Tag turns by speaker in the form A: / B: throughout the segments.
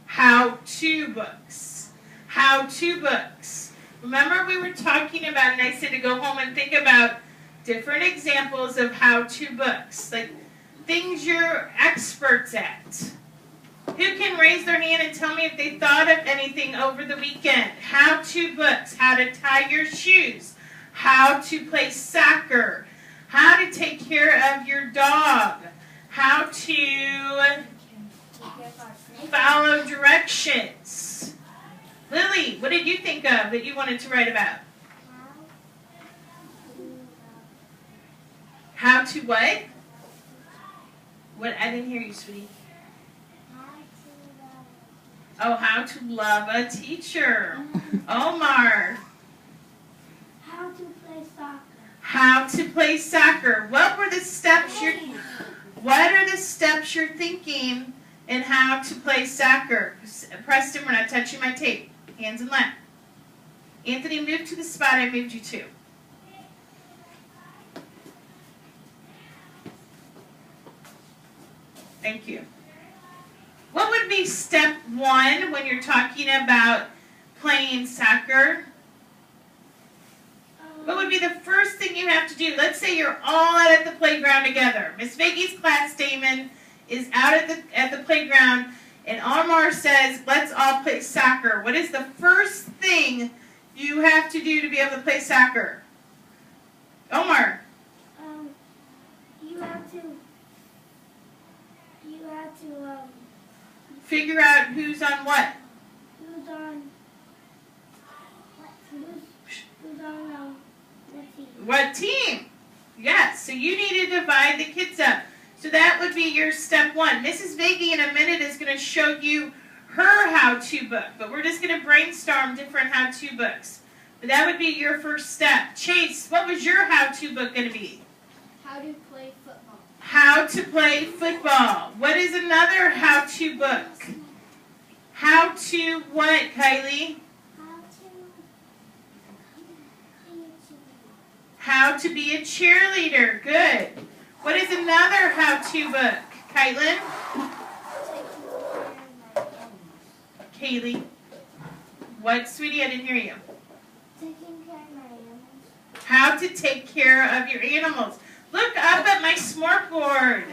A: How-to books. How-to books. Remember we were talking about, and I said to go home and think about different examples of how-to books, like things you're experts at. Who can raise their hand and tell me if they thought of anything over the weekend? How-to books, how to tie your shoes, how to play soccer, how to take care of your dog, how to follow directions. Lily, what did you think of that you wanted to write about? How to what? What? I didn't hear you, sweetie. Oh, how to love a teacher. Omar.
B: How to play soccer.
A: How to play soccer. What are the steps you're thinking in how to play soccer? Preston, we're not touching my tape. Hands in lap. Anthony, move to the spot I moved you to. Thank you. What would be step one when you're talking about playing soccer? What would be the first thing you have to do? Let's say you're all out at the playground together. Miss Vege's class, Damon, is out at the playground, and Omar says, let's all play soccer. What is the first thing you have to do to be able to play soccer? Omar.
B: You have to
A: figure out who's on what?
B: Who's on
A: what team? Yes, so you need to divide the kids up. So that would be your step one. Mrs. Vehige in a minute is going to show you her how-to book, but we're just going to brainstorm different how-to books. But that would be your first step. Chase, what was your how-to book going to be?
B: How to play football.
A: How to play football. What is another how-to book? How to what, Kylie? How to be a cheerleader. Good. What is another how-to book? Kylan? Kaylee? What, sweetie? I didn't hear you.
B: Taking care of my animals.
A: How to take care of your animals. Look up at my smortboard.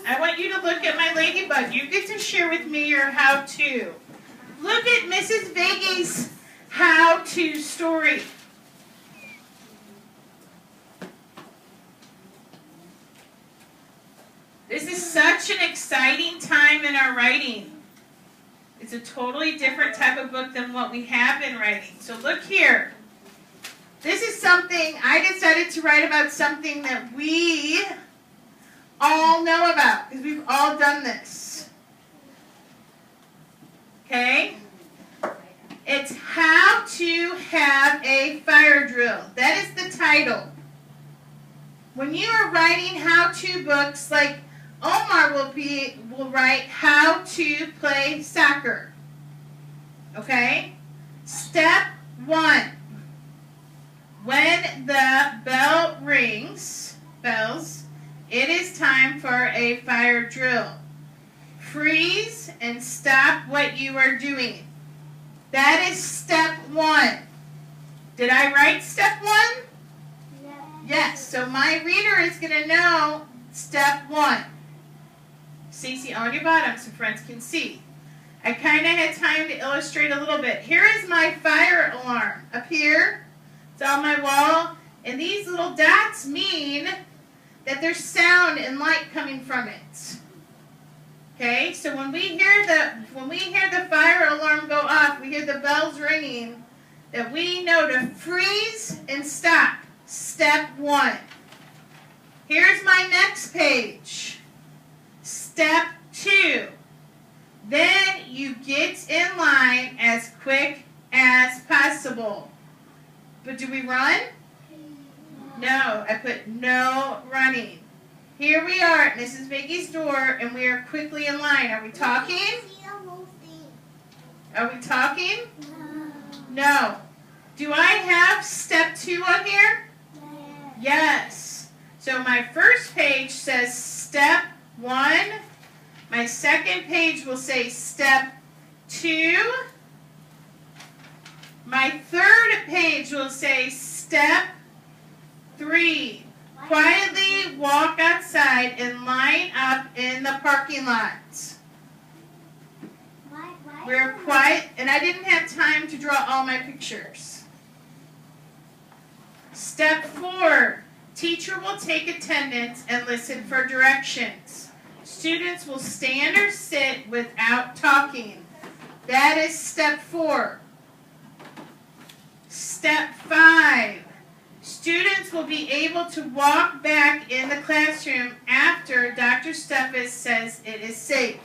A: I want you to look at my ladybug. You get to share with me your how-to. Look at Mrs. Vege's how-to story. This is such an exciting time in our writing. It's a totally different type of book than what we have been writing. So look here. This is something, I decided to write about something that we all know about, because we've all done this. Okay? It's How to Have a Fire Drill. That is the title. When you are writing how-to books, like Omar will write How to Play Soccer. Okay? Step 1. When the bell rings, it is time for a fire drill. Freeze and stop what you are doing. That is step 1. Did I write step 1? Yes. So my reader is going to know step 1. Stacey, on your bottom so friends can see. I kind of had time to illustrate a little bit. Here is my fire alarm up here. It's on my wall. And these little dots mean that there's sound and light coming from it. Okay, so when we hear the fire alarm go off, we hear the bells ringing, that we know to freeze and stop. Step 1. Here's my next page. Step 2. Then you get in line as quick as possible. But do we run? No, I put no running. Here we are at Mrs. Vege's door, and we are quickly in line. Are we talking? Are we talking? No. Do I have step 2 on here? Yes. So my first page says step 1, My second page will say step 2. My third page will say step 3. Quietly walk outside and line up in the parking lot. We're quiet, and I didn't have time to draw all my pictures. Step 4, teacher will take attendance and listen for directions. Students will stand or sit without talking. That is step 4. Step 5, students will be able to walk back in the classroom after Dr. Steffes says it is safe.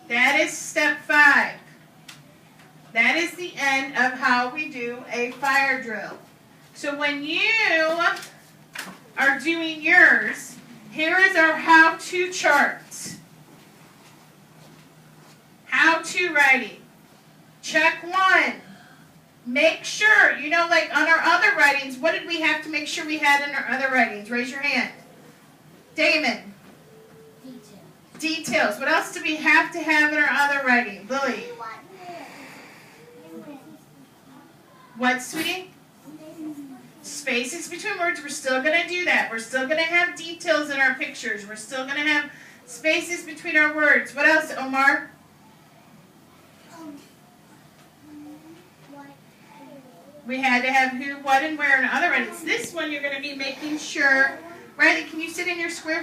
A: That is step 5. That is the end of how we do a fire drill. So when you are doing yours, here is our how-to chart. How-to writing. Check 1. Make sure, like on our other writings, what did we have to make sure we had in our other writings? Raise your hand. Damon. Details. What else do we have to have in our other writing? Lily. What, sweetie? Spaces between words. We're still going to do that. We're still going to have details in our pictures. We're still going to have spaces between our words. What else, Omar? We had to have who, what, and where in other writings. This one you're going to be making sure. Riley, can you sit in your square?